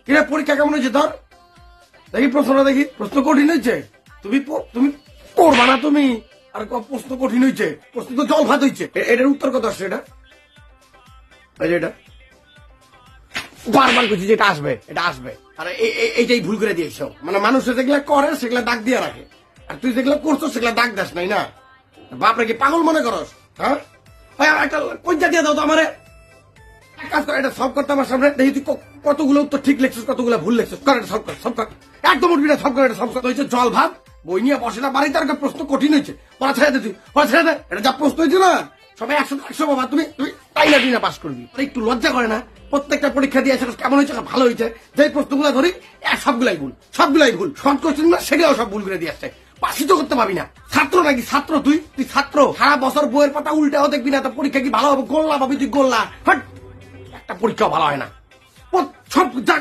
কিরে পরীক্ষা কেমন হয়েছে তোর? দেখি প্রশ্নটা দেখি। প্রশ্ন কঠিন হয়েছে? তুমি পড়বা না তুমি? আর প্রশ্ন কঠিন হয়েছে? প্রশ্ন তো জল ভাত হয়েছে। এটার উত্তর কত আসছে? এটা এটা বারবার করছি যে এটা আসবে, এটা আসবে। আর এইটাই ভুল করে দিয়েছ। মানে মানুষে যেগুলা করে সেগুলা দাগ দিয়ে রাখে, আর তুই যেগুলা করছো সেগুলা দাগ দাস নাই না। বাপরে কি পাগল মনে করস? হ্যাঁ, একটা কঞ্চা দিয়ে দাও তো আমারে। কাজ করে এটা সব করতে আমার সামনে। দেখি তুই কতগুলো উত্তর ঠিক লিখছিস, কতগুলো ভুল লিখছিস। কর এটা সব কর, সব কর। একদম উঠবি না, সব করে এটা সব কর। হয়েছে জল ভাত, বই নিয়ে বসে না বাড়িতে। আর প্রশ্ন কঠিন হয়েছে, পড়া ছেড়ে দে তুই, পড়া ছেড়ে দে। এটা যা প্রশ্ন হয়েছে না সবাই 100 বাবা। তুমি তাই না পাস করবি? একটু লজ্জা করে না? প্রত্যেকটা পরীক্ষা দিয়ে সেটা কেমন হয়েছে, ভালো হয়েছে। যে প্রশ্নগুলো ধরি সবগুলাই ভুল, সবগুলাই ভুল। শর্ট কোশ্চেন না সেটাও সব ভুল করে দিয়ে আসছে। পাশি তো করতে পাবি না। ছাত্র নাকি ছাত্র? তুই ছাত্র। সারা বছর বইয়ের পাতা উল্টাও দেখবি না, তো পরীক্ষা কি ভালো হবে? গোল্লা ভাবি তুই, গোল্লা। একটা পরীক্ষা ভালো হয় না। সব যা